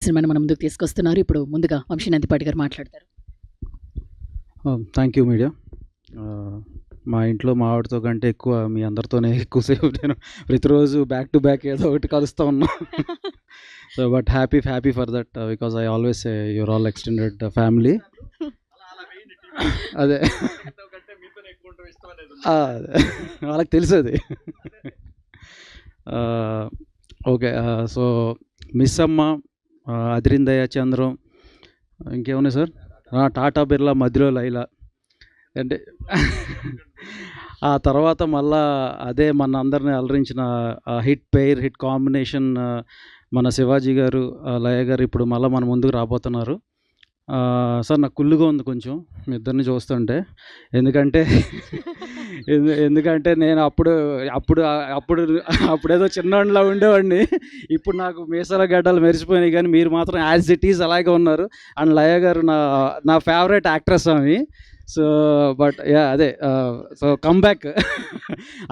సినిమాని మన ముందుకు తీసుకొస్తున్నారు. ఇప్పుడు ముందుగా వంశీనందిపాటి గారు మాట్లాడతారు. Thank you media. మా ఇంట్లో మా ఆవిడతో కంటే ఎక్కువ మీ అందరితోనే ఎక్కువసేపు నేను ప్రతిరోజు బ్యాక్ టు బ్యాక్ ఏదో ఒకటి కలుస్తూ ఉన్నా. So but happy for that because I always say your all extended family. అదే వాళ్ళకి తెలుసు అది. ఓకే. సో మిస్ అమ్మ, అదిరిందయ్య చంద్రం, ఇంకేమున్నాయి సార్, టాటా బిర్లా, మధ్యలో లైలా, అంటే ఆ తర్వాత మళ్ళా అదే మన అందరిని అలరించిన హిట్ కాంబినేషన్ మన శివాజీ గారు, లయ గారు ఇప్పుడు మళ్ళీ మన ముందుకు రాబోతున్నారు. సార్ నాకు కుళ్ళుగా ఉంది కొంచెం మీ ఇద్దరిని చూస్తుంటే. ఎందుకంటే నేను అప్పుడేదో చిన్నవాడిలా ఉండేవాడిని. ఇప్పుడు నాకు మీసాల గడ్డలు మెరిసిపోయినాయి, కానీ మీరు మాత్రం యాజ్ ఇట్ ఈజ్ అలాగే ఉన్నారు. అండ్ లయ గారు నా ఫేవరెట్ యాక్ట్రెస్ ఆమె. సో బట్ అదే సో కమ్బ్యాక్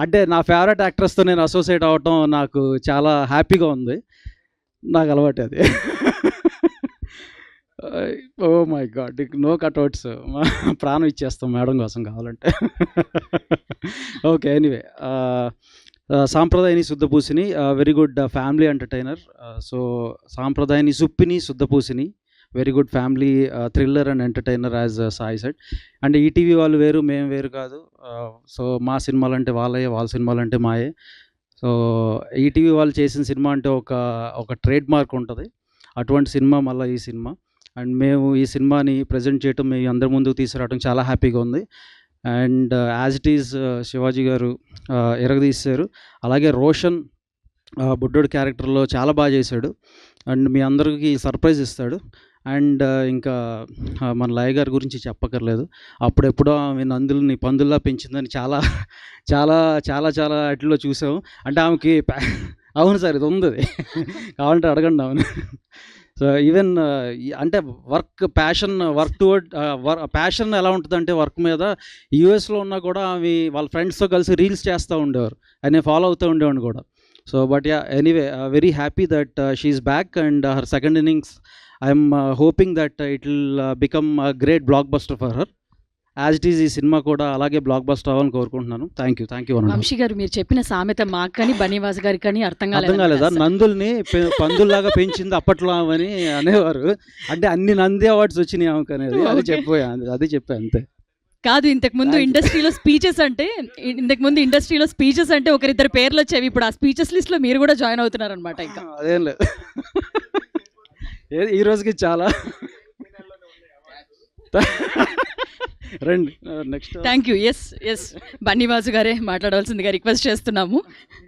అంటే నా ఫేవరెట్ యాక్ట్రెస్తో నేను అసోసియేట్ అవ్వటం నాకు చాలా హ్యాపీగా ఉంది. నాకు అలవాటు అది. Oh my God, no cutouts, ప్రాణం ఇచ్చేస్తాం మేడం కోసం కావాలంటే. Okay, anyway, Sampradayani Suddhapoosini very good family entertainer. So Sampradayani Suppini Suddhapoosini very good family thriller and entertainer as Sai said. And ETV వాళ్ళు వేరు, మేము వేరు కాదు. సో మా సినిమాలు అంటే వాళ్ళే, వాళ్ళ సినిమాలు అంటే మాయే. సో ఈటీవీ వాళ్ళు చేసిన సినిమా అంటే ఒక ట్రేడ్ మార్క్ ఉంటుంది. అటువంటి సినిమా మళ్ళీ ఈ సినిమా. అండ్ మేము ఈ సినిమాని ప్రజెంట్ చేయటం, మీ అందరి ముందుకు తీసుకురావడం చాలా హ్యాపీగా ఉంది. And as it is Shivaji గారు ఎరగదీశారు. అలాగే రోషన్ బుడ్డోడు క్యారెక్టర్లో చాలా బాగా చేశాడు. అండ్ మీ అందరికీ సర్ప్రైజ్ ఇస్తాడు. అండ్ ఇంకా మన లయ గారి గురించి చెప్పక్కర్లేదు. అప్పుడెప్పుడో ఆమె నందుల్ని పందుల్లా పెంచిందని చాలా చాలా చాలా చాలా వాటిల్లో చూసాము. అంటే ఆమెకి అవును సార్, ఇది ఉంది, కావాలంటే అడగండి అవును. సో ఈవెన్ అంటే ప్యాషన్ ఎలా ఉంటుందంటే వర్క్ మీద, యూఎస్లో ఉన్నా కూడా ఆమె వాళ్ళ ఫ్రెండ్స్తో కలిసి రీల్స్ చేస్తూ ఉండేవారు, ఆయన ఫాలో అవుతూ ఉండేవాడిని కూడా. So but anyway, very happy that she's back and her second innings I'm hoping that it will become a great blockbuster for her. As it is ఈ సినిమా కూడా అలాగే బ్లాక్ బస్టర్ అవ్వాలని కోరుకుంటున్నాను. Thank you. Vamsi గారు, మీరు చెప్పిన సామెత మాకు కానీ బనీవాస్ గారికి కానీ అర్థం కాలేదా? నందుల్ని పందుల్లాగా పెంచింది అప్పట్లో అని అనేవారు. అంటే అన్ని నంది అవార్డ్స్ వచ్చినాయి ఆమెకు అనేది, అది చెప్పా అంతే. కాదు, ఇంతకుముందు ఇండస్ట్రీలో స్పీచెస్ అంటే ఒకరిద్దరు పేర్లు వచ్చేవి. ఇప్పుడు ఆ స్పీచెస్ లిస్ట్ లో మీరు కూడా జాయిన్ అవుతున్నారు అనమాట. ఇంకా అదేం లేదు, ఈ రోజుకి చాలా రండి next. Thank you. Yes Bunny Vasu గారే మాట్లాడవలసిందిగా రిక్వెస్ట్ చేస్తున్నాము.